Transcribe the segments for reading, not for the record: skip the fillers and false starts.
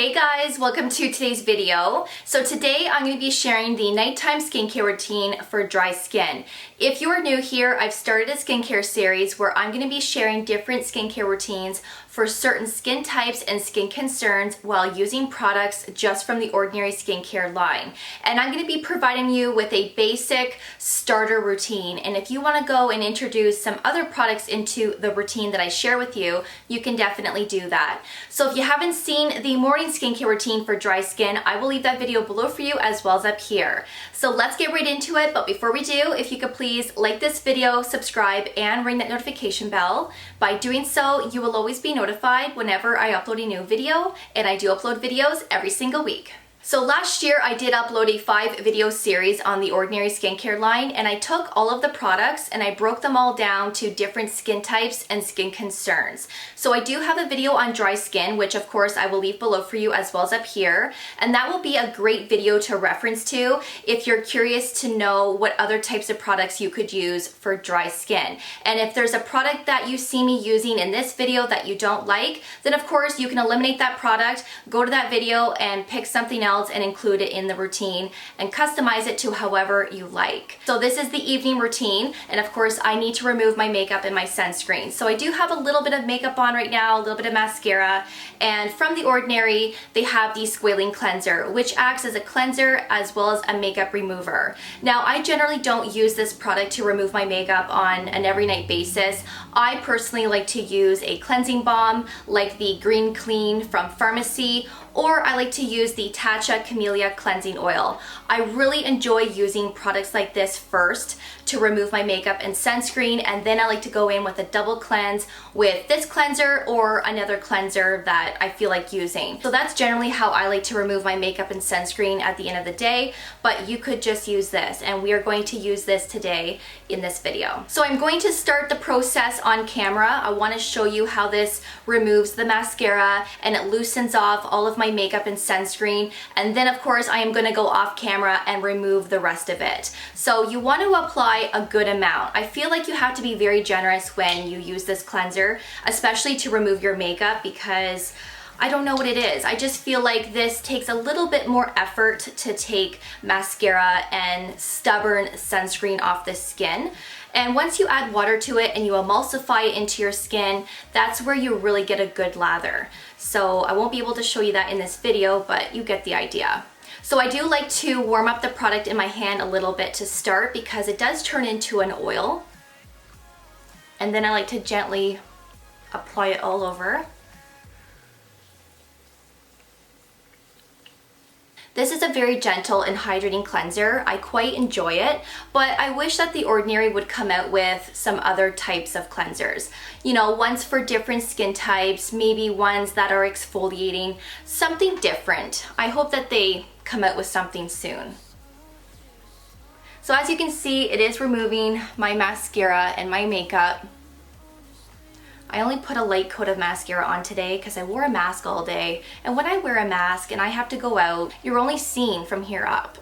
Hey guys, welcome to today's video. So today I'm going to be sharing the nighttime skincare routine for dry skin. If you are new here, I've started a skincare series where I'm going to be sharing different skincare routines for certain skin types and skin concerns while using products just from the Ordinary skincare line. And I'm going to be providing you with a basic starter routine. And if you want to go and introduce some other products into the routine that I share with you, you can definitely do that. So if you haven't seen the morning skincare routine for dry skin, I will leave that video below for you as well as up here. So let's get right into it. But before we do, if you could please like this video, subscribe, and ring that notification bell. By doing so, you will always be notified whenever I upload a new video, and I do upload videos every single week. So last year I did upload a 5-video series on the Ordinary skincare line, and I took all of the products and I broke them all down to different skin types and skin concerns. So I do have a video on dry skin, which of course I will leave below for you as well as up here, and that will be a great video to reference to if you're curious to know what other types of products you could use for dry skin. And if there's a product that you see me using in this video that you don't like, then of course you can eliminate that product, go to that video and pick something else and include it in the routine and customize it to however you like. So this is the evening routine, and of course I need to remove my makeup and my sunscreen. So I do have a little bit of makeup on right now, a little bit of mascara, and from the Ordinary they have the Squalene Cleanser, which acts as a cleanser as well as a makeup remover. Now I generally don't use this product to remove my makeup on an every night basis. I personally like to use a cleansing balm like the Green Clean from Pharmacy, or I like to use the Tatcha Camellia Cleansing Oil. I really enjoy using products like this first to remove my makeup and sunscreen, and then I like to go in with a double cleanse with this cleanser or another cleanser that I feel like using. So that's generally how I like to remove my makeup and sunscreen at the end of the day, but you could just use this, and we are going to use this today in this video. So I'm going to start the process on camera. I want to show you how this removes the mascara and it loosens off all of my makeup and sunscreen, and then of course I am going to go off camera and remove the rest of it. So you want to apply a good amount. I feel like you have to be very generous when you use this cleanser, especially to remove your makeup, because I don't know what it is. I just feel like this takes a little bit more effort to take mascara and stubborn sunscreen off the skin. And once you add water to it and you emulsify it into your skin, that's where you really get a good lather. So I won't be able to show you that in this video, but you get the idea. So I do like to warm up the product in my hand a little bit to start, because it does turn into an oil. And then I like to gently apply it all over. This is a very gentle and hydrating cleanser. I quite enjoy it, but I wish that the Ordinary would come out with some other types of cleansers. You know, ones for different skin types, maybe ones that are exfoliating, something different. I hope that they come out with something soon. So as you can see, it is removing my mascara and my makeup. I only put a light coat of mascara on today because I wore a mask all day, and when I wear a mask and I have to go out, you're only seen from here up.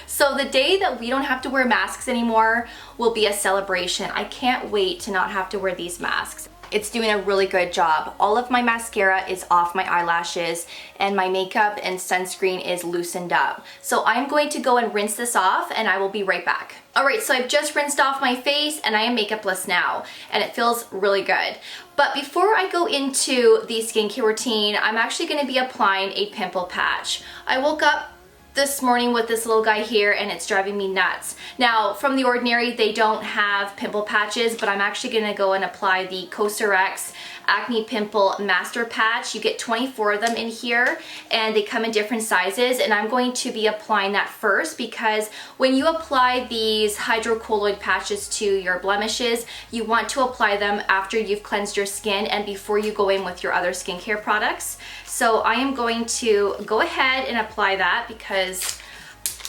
So the day that we don't have to wear masks anymore will be a celebration. I can't wait to not have to wear these masks. It's doing a really good job. All of my mascara is off my eyelashes, and my makeup and sunscreen is loosened up. So I'm going to go and rinse this off, and I will be right back. Alright, so I've just rinsed off my face and I am makeupless now, and it feels really good. But before I go into the skincare routine, I'm actually going to be applying a pimple patch. I woke up this morning with this little guy here and it's driving me nuts. Now from the Ordinary they don't have pimple patches, but I'm actually going to go and apply the Cosrx Acne Pimple Master Patch. You get 24 of them in here and they come in different sizes, and I'm going to be applying that first because when you apply these hydrocolloid patches to your blemishes, you want to apply them after you've cleansed your skin and before you go in with your other skincare products. So I am going to go ahead and apply that because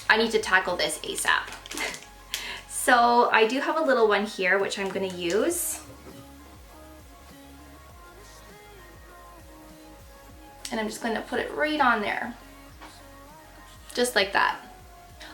I need to tackle this ASAP. So I do have a little one here which I'm going to use. And I'm just going to put it right on there. Just like that.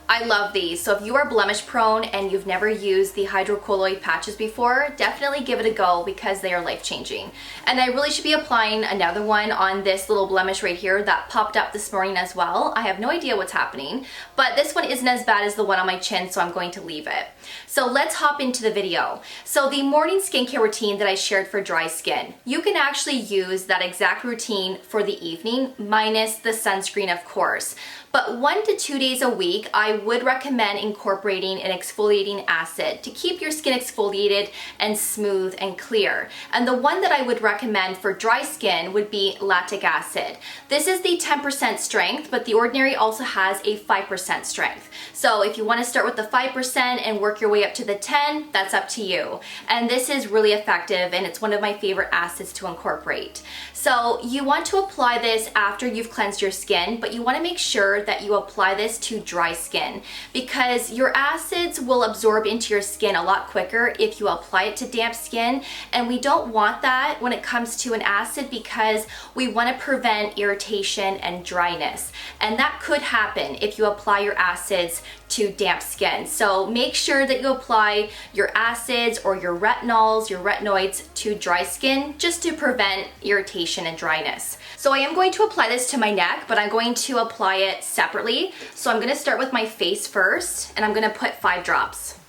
I love these. So if you are blemish prone and you've never used the hydrocolloid patches before, definitely give it a go because they are life-changing. And I really should be applying another one on this little blemish right here that popped up this morning as well. I have no idea what's happening, but this one isn't as bad as the one on my chin, so I'm going to leave it. So let's hop into the video. So the morning skincare routine that I shared for dry skin, you can actually use that exact routine for the evening, minus the sunscreen, of course. But 1 to 2 days a week, I would recommend incorporating an exfoliating acid to keep your skin exfoliated and smooth and clear. And the one that I would recommend for dry skin would be lactic acid. This is the 10% strength, but The Ordinary also has a 5% strength. So if you want to start with the 5% and work your way up to the 10, that's up to you. And this is really effective, and it's one of my favorite acids to incorporate. So you want to apply this after you've cleansed your skin, but you want to make sure that you apply this to dry skin because your acids will absorb into your skin a lot quicker if you apply it to damp skin, and we don't want that when it comes to an acid because we want to prevent irritation and dryness, and that could happen if you apply your acids to damp skin. So make sure that you apply your acids or your retinols, your retinoids to dry skin just to prevent irritation and dryness. So I am going to apply this to my neck, but I'm going to apply it separately. So I'm going to start with my face first, and I'm going to put 5 drops.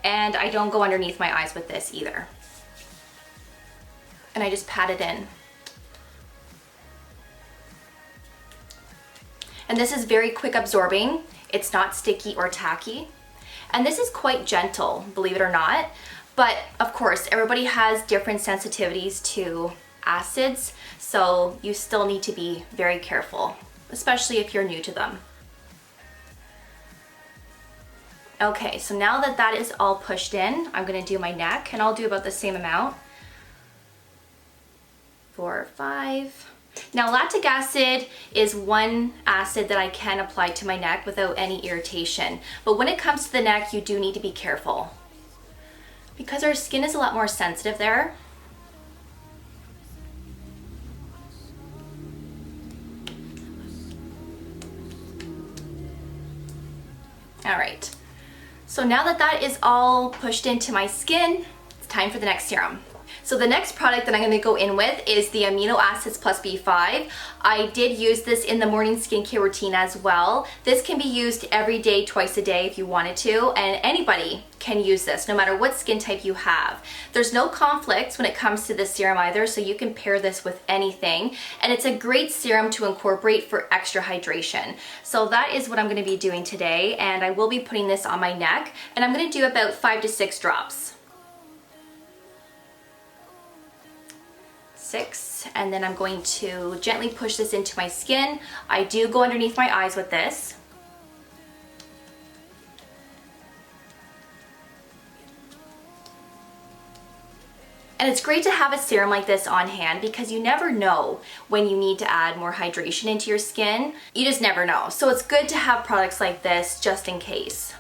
And I don't go underneath my eyes with this either. And I just pat it in. And this is very quick absorbing. It's not sticky or tacky. And this is quite gentle, believe it or not. But of course, everybody has different sensitivities to acids, so you still need to be very careful, especially if you're new to them. Okay, so now that that is all pushed in, I'm gonna do my neck, and I'll do about the same amount. 4, 5. Now, lactic acid is one acid that I can apply to my neck without any irritation. But when it comes to the neck, you do need to be careful because our skin is a lot more sensitive there. All right, so now that that is all pushed into my skin, it's time for the next serum. So the next product that I'm going to go in with is the Amino Acids Plus B5. I did use this in the morning skincare routine as well. This can be used every day, twice a day if you wanted to, and anybody can use this no matter what skin type you have. There's no conflicts when it comes to this serum either, so you can pair this with anything, and it's a great serum to incorporate for extra hydration. So that is what I'm going to be doing today, and I will be putting this on my neck, and I'm going to do about 5 to 6 drops. 6, and then I'm going to gently push this into my skin. I do go underneath my eyes with this. And it's great to have a serum like this on hand because you never know when you need to add more hydration into your skin. You just never know. So it's good to have products like this just in case.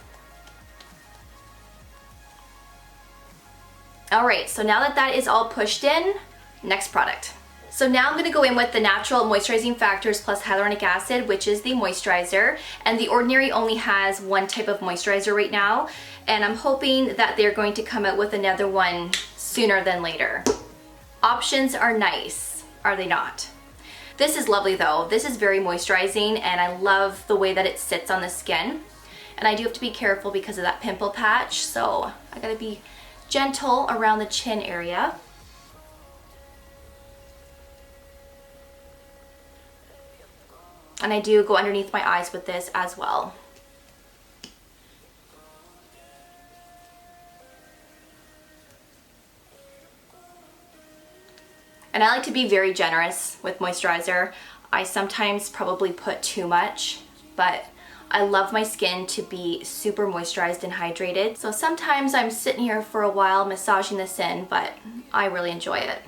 All right, so now that that is all pushed in, next product. So now I'm going to go in with the Natural Moisturizing Factors plus Hyaluronic Acid, which is the moisturizer. And The Ordinary only has one type of moisturizer right now. And I'm hoping that they're going to come out with another one sooner than later. Options are nice, are they not? This is lovely though. This is very moisturizing, and I love the way that it sits on the skin. And I do have to be careful because of that pimple patch, so I gotta be gentle around the chin area. And I do go underneath my eyes with this as well. And I like to be very generous with moisturizer. I sometimes probably put too much, but I love my skin to be super moisturized and hydrated. So sometimes I'm sitting here for a while massaging this in, but I really enjoy it.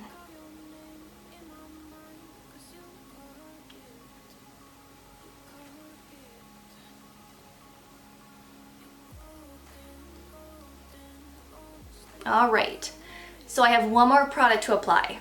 All right, so I have one more product to apply.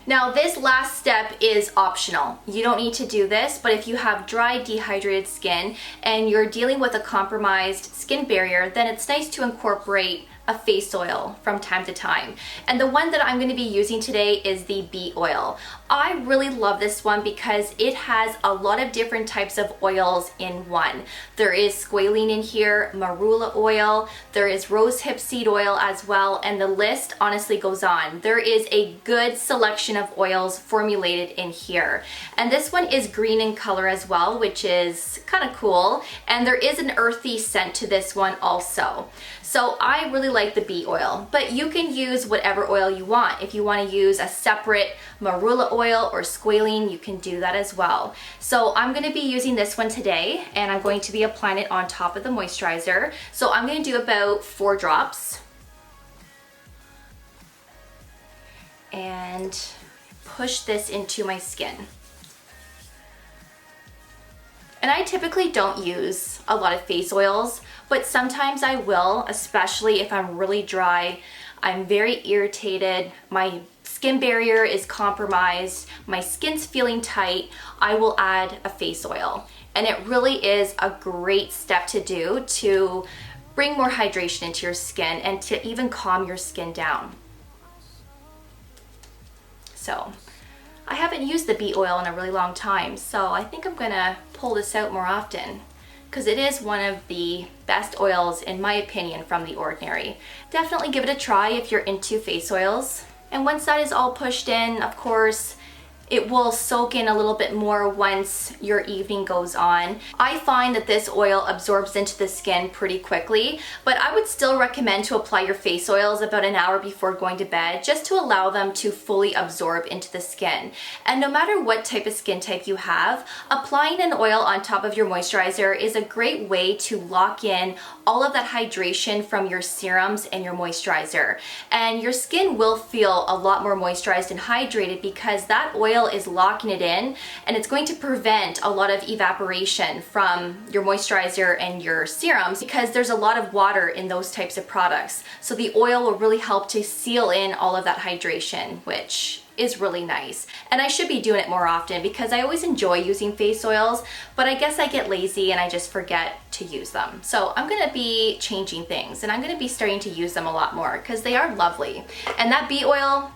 Now this last step is optional. You don't need to do this, but if you have dry, dehydrated skin and you're dealing with a compromised skin barrier, then it's nice to incorporate a face oil from time to time. And the one that I'm going to be using today is the bee oil. I really love this one because it has a lot of different types of oils in one. There is squalene in here, marula oil, there is rosehip seed oil as well, and the list honestly goes on. There is a good selection of oils formulated in here. And this one is green in color as well, which is kind of cool. And there is an earthy scent to this one also. So I really like the bee oil, but you can use whatever oil you want. If you want to use a separate marula oil or squalene, you can do that as well. So I'm going to be using this one today, and I'm going to be applying it on top of the moisturizer. So I'm going to do about 4 drops. And push this into my skin. And I typically don't use a lot of face oils, but sometimes I will, especially if I'm really dry. I'm very irritated, my skin barrier is compromised, my skin's feeling tight, I will add a face oil. And it really is a great step to do to bring more hydration into your skin and to even calm your skin down. So I haven't used the bee oil in a really long time, so I think I'm gonna pull this out more often because it is one of the best oils in my opinion from The Ordinary. Definitely give it a try if you're into face oils. And once that is all pushed in, of course, it will soak in a little bit more once your evening goes on. I find that this oil absorbs into the skin pretty quickly, but I would still recommend to apply your face oils about an hour before going to bed just to allow them to fully absorb into the skin. And no matter what type of skin type you have, applying an oil on top of your moisturizer is a great way to lock in all of that hydration from your serums and your moisturizer. And your skin will feel a lot more moisturized and hydrated because that oil is locking it in, and it's going to prevent a lot of evaporation from your moisturizer and your serums because there's a lot of water in those types of products. So the oil will really help to seal in all of that hydration, which is really nice. And I should be doing it more often because I always enjoy using face oils, but I guess I get lazy and I just forget to use them. So I'm gonna be changing things and I'm gonna be starting to use them a lot more because they are lovely. And that bee oil,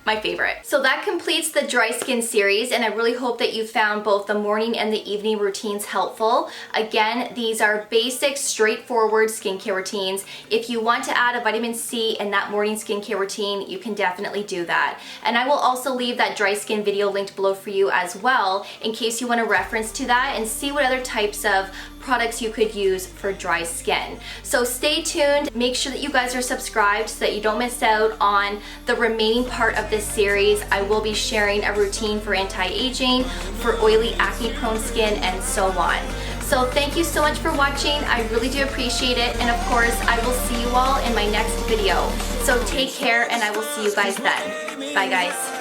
my favorite. So that completes the dry skin series, and I really hope that you found both the morning and the evening routines helpful. Again, these are basic, straightforward skincare routines. If you want to add a vitamin C in that morning skincare routine, you can definitely do that. And I will also leave that dry skin video linked below for you as well, in case you want to reference to that and see what other types of products you could use for dry skin. So stay tuned, make sure that you guys are subscribed so that you don't miss out on the remaining part of this series. I will be sharing a routine for anti-aging, for oily acne prone skin, and so on. So thank you so much for watching, I really do appreciate it, and of course I will see you all in my next video. So take care and I will see you guys then. Bye guys.